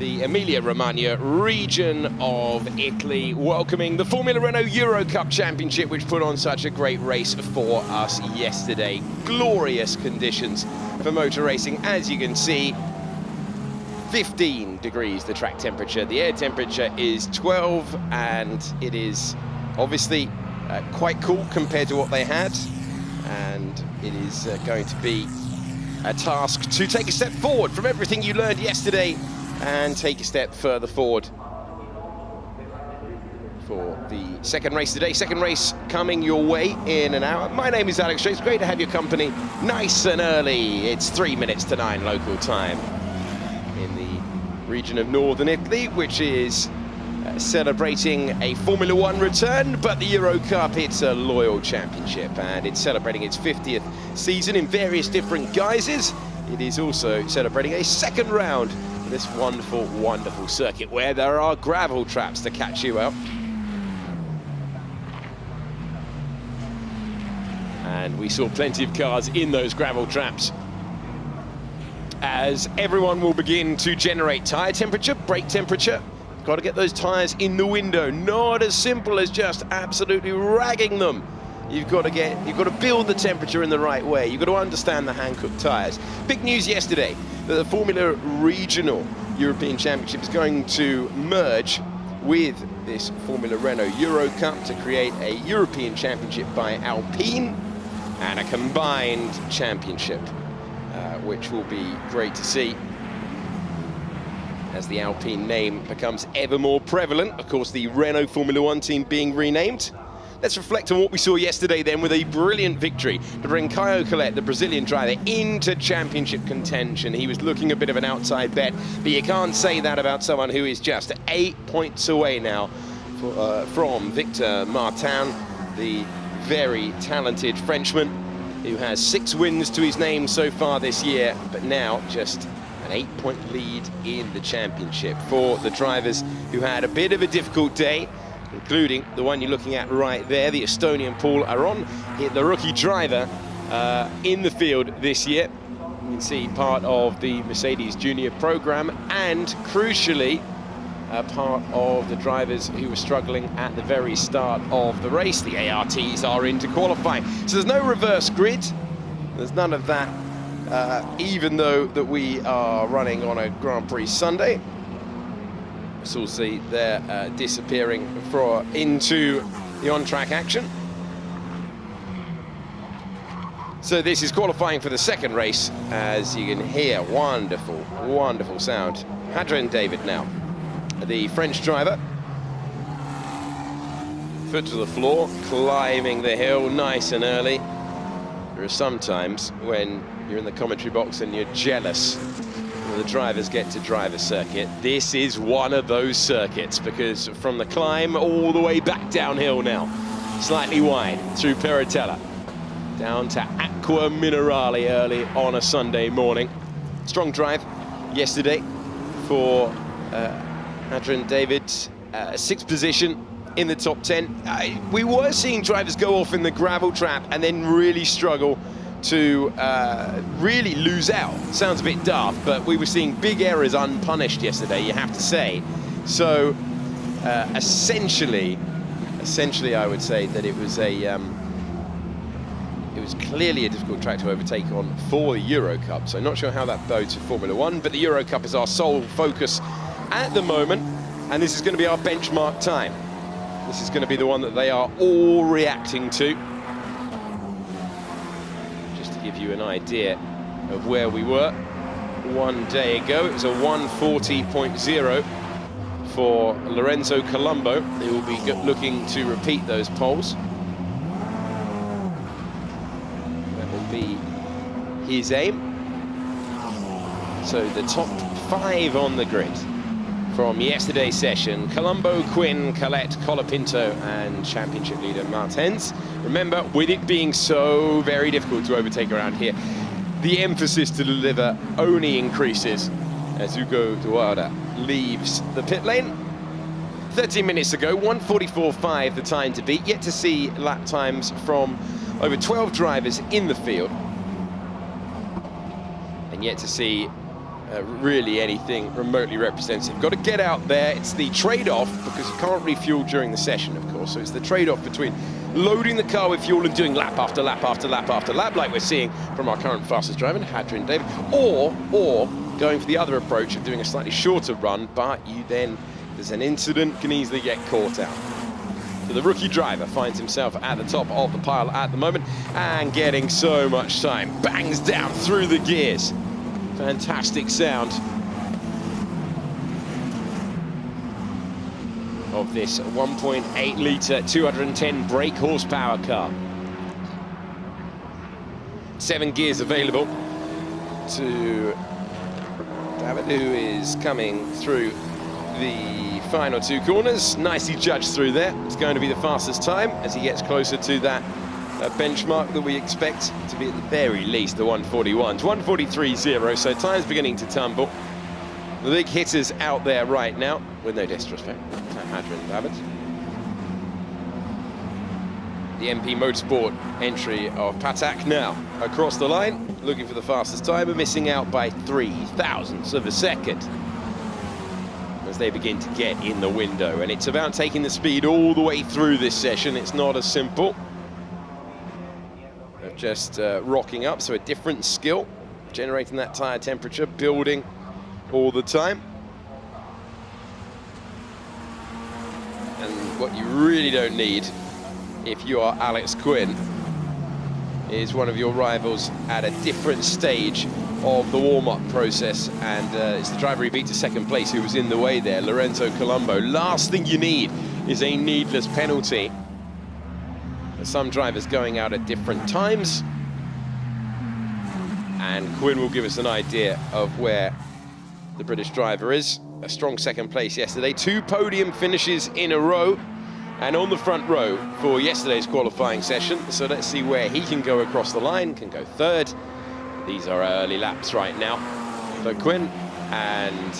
the Emilia-Romagna region of Italy, welcoming the Formula Renault Eurocup Championship, which put on such a great race for us yesterday. Glorious conditions for motor racing, as you can see. 15 degrees the track temperature, the air temperature is 12, and it is obviously quite cool compared to what they had, and it is going to be a task to take a step forward from everything you learned yesterday and take a step further forward for the second race today. Second race coming your way in an hour. My name is Alex. It's great to have your company nice and early. It's 3 minutes to 9 local time in the region of northern Italy, which is celebrating a Formula One return, but the Eurocup, it's a loyal championship, and it's celebrating its 50th season in various different guises. It is also celebrating a second round of this wonderful, wonderful circuit where there are gravel traps to catch you up. And we saw plenty of cars in those gravel traps as everyone will begin to generate tyre temperature, brake temperature, Got to get those tyres in the window. Not as simple as just absolutely ragging them. You've got to build the temperature in the right way. You've got to understand the hand-cooked tyres. Big news yesterday that the Formula Regional European Championship is going to merge with this Formula Renault Eurocup to create a European Championship by Alpine and a combined championship, which will be great to see as the Alpine name becomes ever more prevalent. Of course, the Renault Formula One team being renamed. Let's reflect on what we saw yesterday then with a brilliant victory to bring Caio Collet, the Brazilian driver, into championship contention. He was looking a bit of an outside bet, but you can't say that about someone who is just 8 points away now from Victor Martin, the very talented Frenchman who has 6 wins to his name so far this year, but now just an 8-point lead in the championship for the drivers who had a bit of a difficult day, including the one you're looking at right there, the Estonian Paul Aron, the rookie driver in the field this year. You can see part of the Mercedes Junior program and, crucially, part of the drivers who were struggling at the very start of the race. The ARTs are into qualifying. So there's no reverse grid. There's none of that, even though that we are running on a Grand Prix Sunday. So we'll see they're disappearing into the on-track action. So this is qualifying for the second race, as you can hear. Wonderful, wonderful sound. Hadrian David now, the French driver. Foot to the floor, climbing the hill nice and early. There are some times when you're in the commentary box and you're jealous the drivers get to drive a circuit. This is one of those circuits, because from the climb all the way back downhill now, slightly wide through Peratella, down to Acqua Minerale early on a Sunday morning. Strong drive yesterday for Hadrian David, 6th position in the top 10. We were seeing drivers go off in the gravel trap and then really struggle to really lose out. Sounds a bit daft, but we were seeing big errors unpunished yesterday, you have to say. So essentially I would say that it was clearly a difficult track to overtake on for the Eurocup. So not sure how that bodes for Formula One, but the Eurocup is our sole focus at the moment, and this is going to be our benchmark time. This is going to be the one that they are all reacting to. Give you an idea of where we were one day ago. It was a 1:40.0 for Lorenzo Colombo. They will be looking to repeat those poles. That will be his aim. So the top 5 on the grid from yesterday's session: Colombo, Quinn, Collet, Colapinto, and championship leader Martens. Remember, with it being so very difficult to overtake around here, the emphasis to deliver only increases as Hugo Duarda leaves the pit lane. 13 minutes ago, 1:44.5 the time to beat. Yet to see lap times from over 12 drivers in the field, and yet to see really anything remotely representative. Got to get out there. It's the trade-off, because you can't refuel during the session, of course, so it's the trade-off between loading the car with fuel and doing lap after lap after lap after lap, like we're seeing from our current fastest driver, Hadrian David, or going for the other approach of doing a slightly shorter run, but you then, if there's an incident, can easily get caught out. So the rookie driver finds himself at the top of the pile at the moment and getting so much time. Bangs down through the gears. Fantastic sound of this 1.8 litre 210 brake horsepower car. 7 gears available to David, who is coming through the final 2 corners. Nicely judged through there. It's going to be the fastest time as he gets closer to that benchmark that we expect to be at the very least the 141s. 143.0, so time's beginning to tumble. The big hitters out there right now, with no disrespect to Hadrian David. The MP Motorsport entry of Patak now across the line, looking for the fastest time, and missing out by 0.003 of a second. as they begin to get in the window. And it's about taking the speed all the way through this session. It's not as simple. They're just rocking up, so a different skill, generating that tyre temperature, building all the time. And what you really don't need, if you are Alex Quinn, is one of your rivals at a different stage of the warm-up process, and it's the driver he beat to second place who was in the way there, Lorenzo Colombo. Last thing you need is a needless penalty. Some drivers going out at different times, and Quinn will give us an idea of where the British driver is. A strong second place yesterday, 2 podium finishes in a row, and on the front row for yesterday's qualifying session. So let's see where he can go across the line, can go third. These are early laps right now for Quinn, and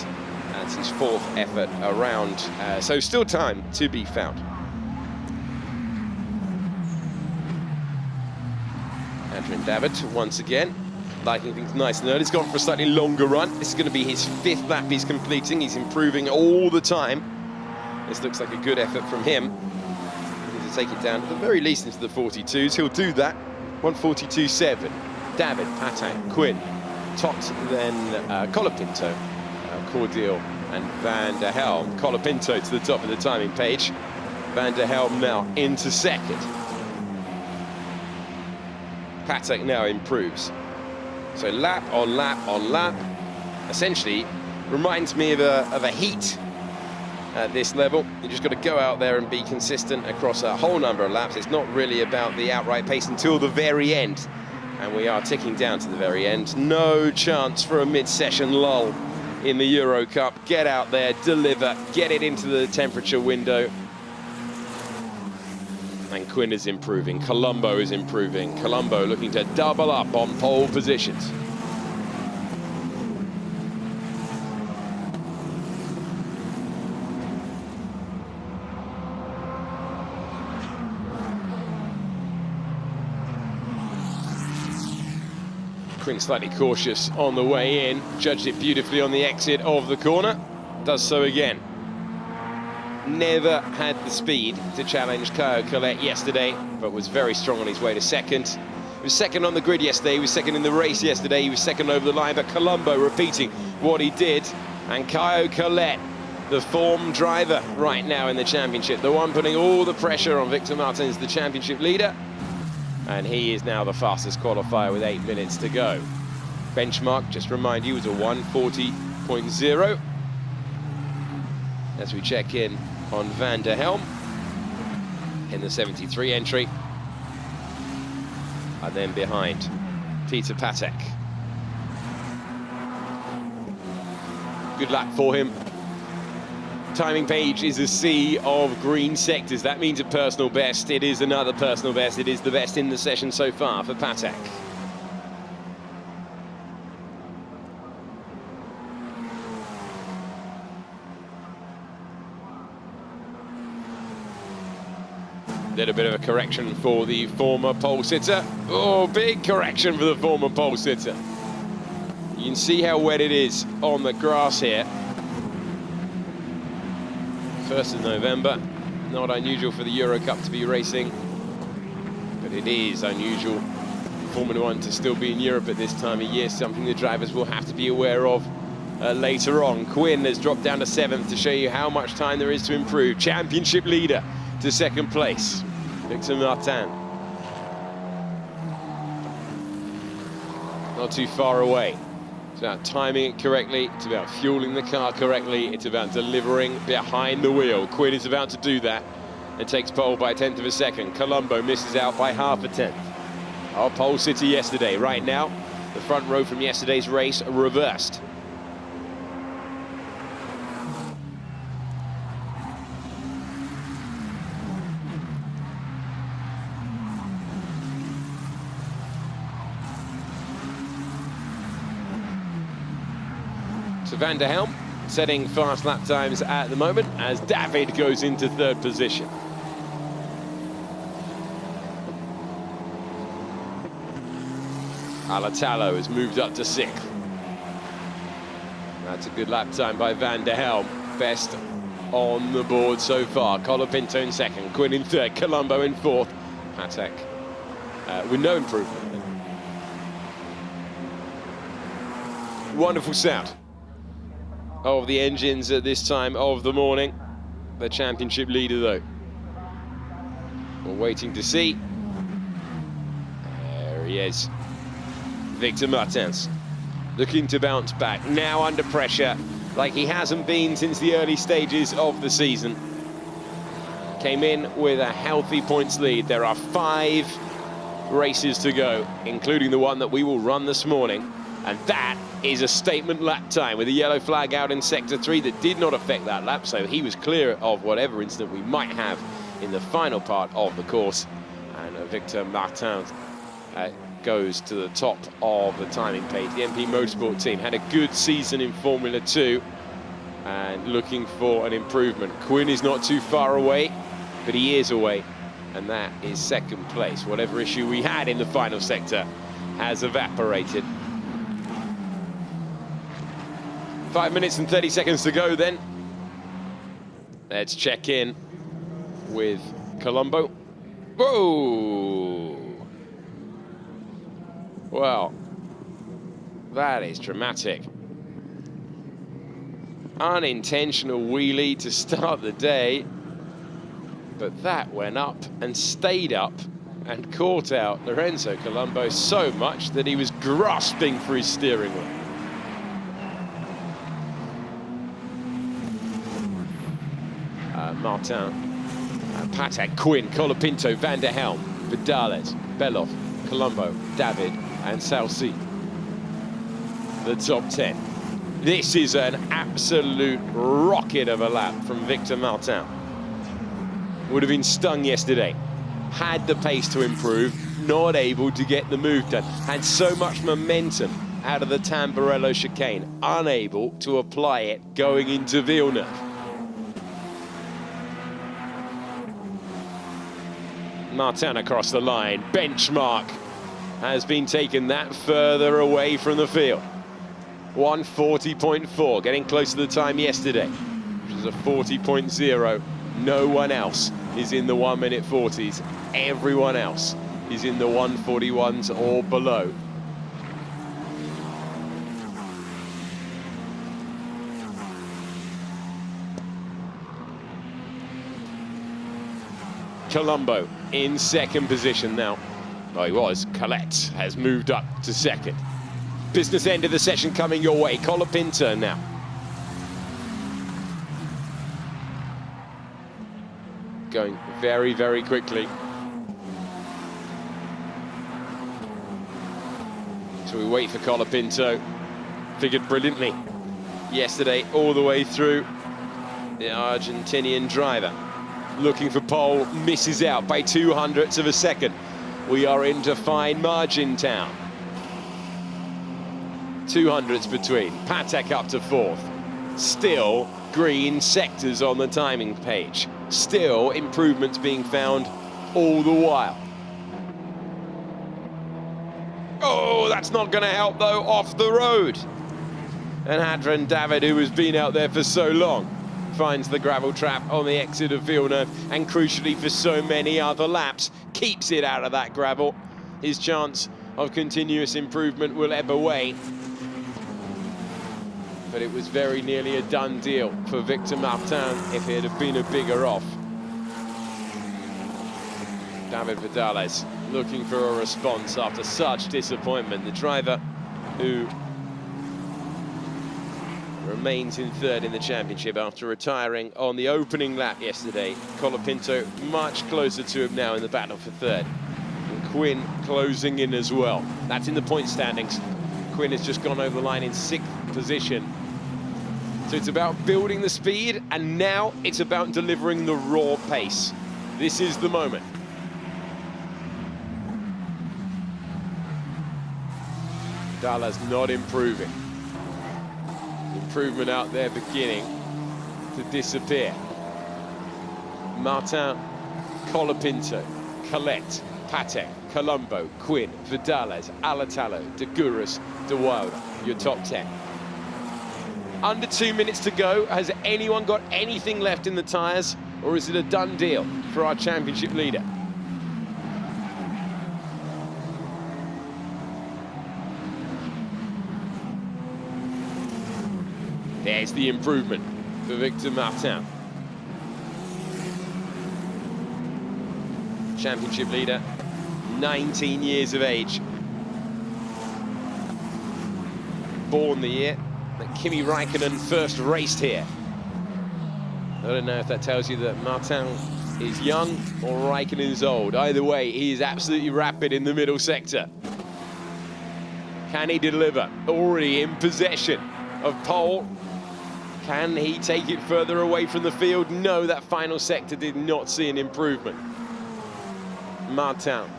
that's his 4th effort around. So still time to be found. Adrian David once again, liking things nice and early. He's gone for a slightly longer run. This is going to be his 5th lap he's completing. He's improving all the time. This looks like a good effort from him. Need to take it down at the very least into the 42s. He'll do that. 142.7. David, Patak, Quinn, Tot, then Colapinto, Cordial, and Van der Helm. Colapinto to the top of the timing page. Van der Helm now into second. Patak now improves. So lap on lap on lap. Essentially, reminds me of a heat at this level. You just got to go out there and be consistent across a whole number of laps. It's not really about the outright pace until the very end. And we are ticking down to the very end. No chance for a mid-session lull in the Eurocup. Get out there, deliver, get it into the temperature window. And Quinn is improving, Colombo is improving. Colombo looking to double up on pole positions. Quinn slightly cautious on the way in, judged it beautifully on the exit of the corner, does so again. Never had the speed to challenge Caio Collet yesterday, but was very strong on his way to second. He was second on the grid yesterday, he was second in the race yesterday, he was second over the line, but Colombo repeating what he did. And Caio Collet, the form driver right now in the championship, the one putting all the pressure on Victor Martins, the championship leader. And he is now the fastest qualifier with 8 minutes to go. Benchmark, just remind you, was a 140.0. As we check in on Van der Helm in the 73 entry. And then behind, Peter Patek. Good lap for him. Timing page is a sea of green sectors. That means a personal best. It is another personal best. It is the best in the session so far for Patek. Little bit of a correction for the former pole sitter. Oh, big correction for the former pole sitter. You can see how wet it is on the grass here. 1st of November, not unusual for the Eurocup to be racing, but it is unusual for Formula 1 to still be in Europe at this time of year, something the drivers will have to be aware of later on. Quinn has dropped down to 7th to show you how much time there is to improve. Championship leader to second place, Victor Martin. Not too far away. It's about timing it correctly, it's about fueling the car correctly, it's about delivering behind the wheel. Quinn is about to do that and takes pole by 1/10 of a second. Colombo misses out by 1/2 a tenth. Our pole sitter yesterday. Right now, the front row from yesterday's race reversed. So Van der Helm setting fast lap times at the moment as David goes into 3rd position. Alatalo has moved up to 6th. That's a good lap time by Van der Helm. Best on the board so far. Colapinto in second, Quinn in third, Colombo in fourth. Patek with no improvement. Wonderful sound of the engines at this time of the morning. The championship leader, though, we're waiting to see. There he is, Victor Martins, looking to bounce back, now under pressure like he hasn't been since the early stages of the season. Came in with a healthy points lead. There are 5 races to go, including the one that we will run this morning, and that is a statement lap time with a yellow flag out in sector 3 that did not affect that lap, so he was clear of whatever incident we might have in the final part of the course. And Victor Martins goes to the top of the timing page. The MP Motorsport team had a good season in Formula 2 and looking for an improvement. Quinn is not too far away, but he is away, and that is second place. Whatever issue we had in the final sector has evaporated. 5 minutes and 30 seconds to go then. Let's check in with Colombo. Whoa! Well, that is dramatic. Unintentional wheelie to start the day, but that went up and stayed up and caught out Lorenzo Colombo so much that he was grasping for his steering wheel. Martin, Patek, Quinn, Colapinto, Van der Helm, Vidales, Belov, Colombo, David and Salsi. The top 10. This is an absolute rocket of a lap from Victor Martin. Would have been stung yesterday. Had the pace to improve, not able to get the move done. Had so much momentum out of the Tamburello chicane, unable to apply it going into Villeneuve. Martin across the line, benchmark has been taken that further away from the field. 1:40.4, getting close to the time yesterday, which was a 40.0. No one else is in the 1 minute 40s. Everyone else is in the 1:41s or below. Colombo in second position now. Oh, he was. Colette has moved up to second. Business end of the session coming your way. Colapinto now. Going very, very quickly. So we wait for Colapinto. Figured brilliantly yesterday all the way through. The Argentinian driver looking for pole, misses out by 0.02 of a second. We are into fine margin town. 200s between. Patek up to fourth. Still green sectors on the timing page. Still improvements being found all the while. Oh, that's not going to help though, off the road. And Hadran David, who has been out there for so long, finds the gravel trap on the exit of Villeneuve, and crucially for so many other laps, keeps it out of that gravel. His chance of continuous improvement will ebb away. But it was very nearly a done deal for Victor Martin if it had been a bigger off. David Vidales looking for a response after such disappointment. The driver who remains in third in the championship after retiring on the opening lap yesterday. Colapinto much closer to him now in the battle for third. And Quinn closing in as well. That's in the point standings. Quinn has just gone over the line in 6th position. So it's about building the speed, and now it's about delivering the raw pace. This is the moment. Dallas not improving. Improvement out there beginning to disappear. Martin, Colapinto, Colette, Patek, Colombo, Quinn, Vidales, Alatalo, De Gouras, De Wilder, your top 10. Under 2 minutes to go. Has anyone got anything left in the tyres, or is it a done deal for our championship leader? There's the improvement for Victor Martin. Championship leader, 19 years of age. Born the year that Kimi Räikkönen first raced here. I don't know if that tells you that Martin is young or Räikkönen is old. Either way, he is absolutely rapid in the middle sector. Can he deliver? Already in possession of pole. Can he take it further away from the field? No, that final sector did not see an improvement. Martin,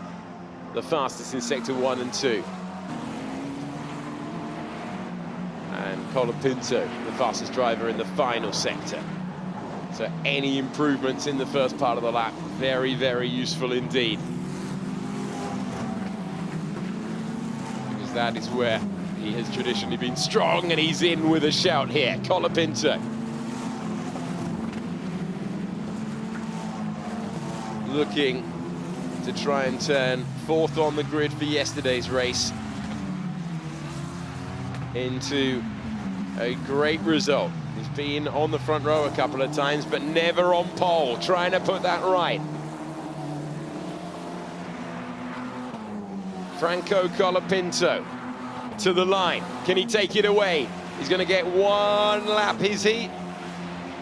the fastest in sector 1 and 2. And Colapinto, the fastest driver in the final sector. So any improvements in the first part of the lap, very, very useful indeed. Because that is where he has traditionally been strong, and he's in with a shout here. Colapinto. Looking to try and turn 4th on the grid for yesterday's race into a great result. He's been on the front row a couple of times, but never on pole, trying to put that right. Franco Colapinto to the line. Can he take it away? He's going to get one lap, is he?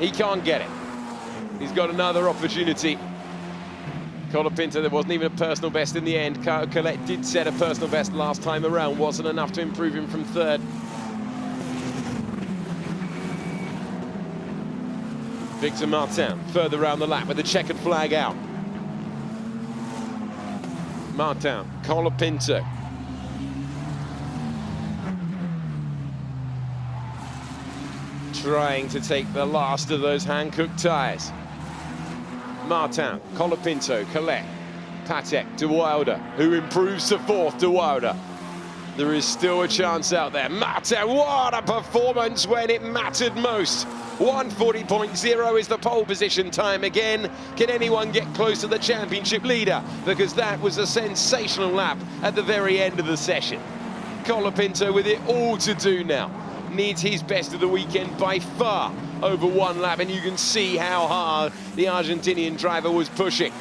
He can't get it. He's got another opportunity. Colapinto, there wasn't even a personal best in the end. Colette did set a personal best last time around. Wasn't enough to improve him from 3rd. Victor Martin further round the lap with the checkered flag out. Martin, Colapinto. Trying to take the last of those hand-cooked tyres. Martin, Colapinto, Colette, Patek, De Wilder, who improves to 4th, De Wilder. There is still a chance out there. Martin, what a performance when it mattered most. 1:40.0 is the pole position time again. Can anyone get close to the championship leader? Because that was a sensational lap at the very end of the session. Colapinto with it all to do now. Needs his best of the weekend by far over 1 lap, and you can see how hard the Argentinian driver was pushing.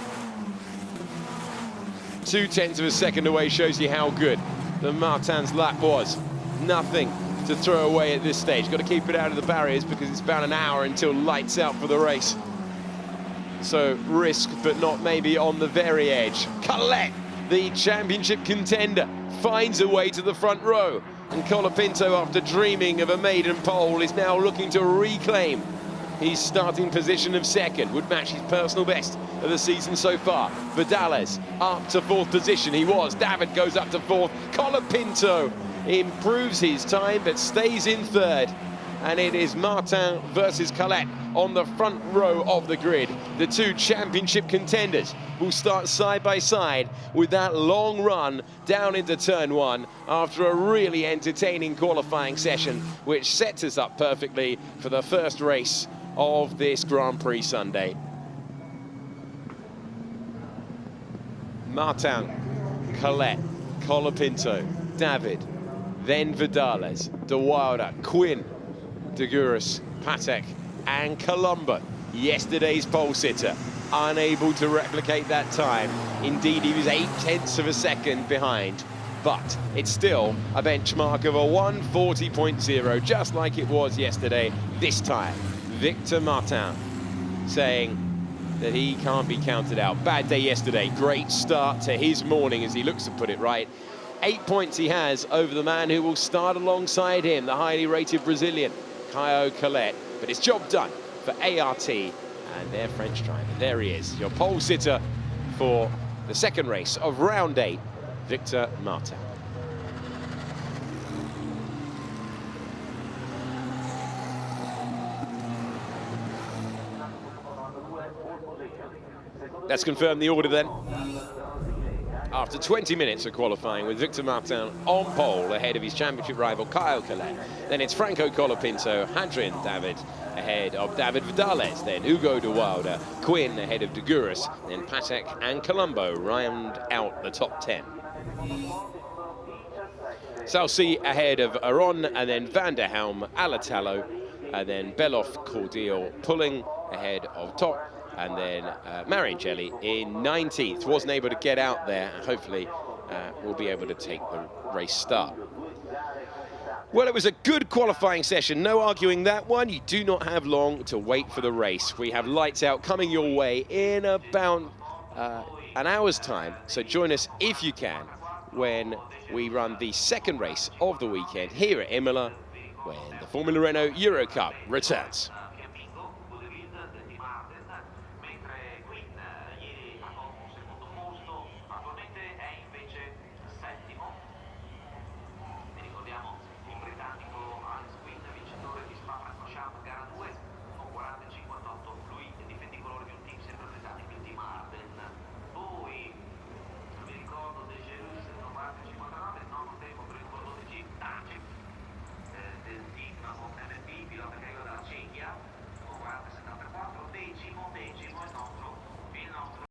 0.2 of a second away shows you how good the Martin's lap was. Nothing to throw away at this stage. Got to keep it out of the barriers because it's about an hour until lights out for the race. So risk, but not maybe on the very edge. Colette, the championship contender, finds a way to the front row. And Colapinto, after dreaming of a maiden pole, is now looking to reclaim his starting position of 2nd. Would match his personal best of the season so far. Vidales up to 4th position. He was. David goes up to 4th. Colapinto improves his time, but stays in 3rd. And it is Martin versus Colette on the front row of the grid. The 2 championship contenders will start side by side with that long run down into turn 1 after a really entertaining qualifying session, which sets us up perfectly for the first race of this Grand Prix Sunday. Martin, Colette, Colapinto, David, then Vidales, De Wilder, Quinn, Deguris, Patek and Colombo, yesterday's pole sitter, unable to replicate that time. Indeed, he was 0.8 of a second behind, but it's still a benchmark of a 1:40.0, just like it was yesterday. This time, Victor Martin saying that he can't be counted out. Bad day yesterday, great start to his morning as he looks to put it right. 8 points he has over the man who will start alongside him, the highly rated Brazilian, Caio Collet. But it's job done for ART and their French driver. There he is, your pole sitter for the 2nd race of round 8, Victor Martin. Let's confirm the order then. after 20 minutes of qualifying, with Victor Martin on pole ahead of his championship rival Kyle Collet. Then it's Franco Colapinto, Hadrian David ahead of David Vidales, then Hugo de Wilder, Quinn ahead of de Guris, then Patek and Colombo round out the top 10. Salsi ahead of Aron, and then Van der Helm, Alatalo, and then Beloff Cordial pulling ahead of Top, and then Marincelli in 19th. Wasn't able to get out there, and hopefully will be able to take the race start. Well, it was a good qualifying session, no arguing that one. You do not have long to wait for the race. We have lights out coming your way in about an hour's time, so join us if you can when we run the second race of the weekend here at Imola, when the Formula Renault Eurocup returns.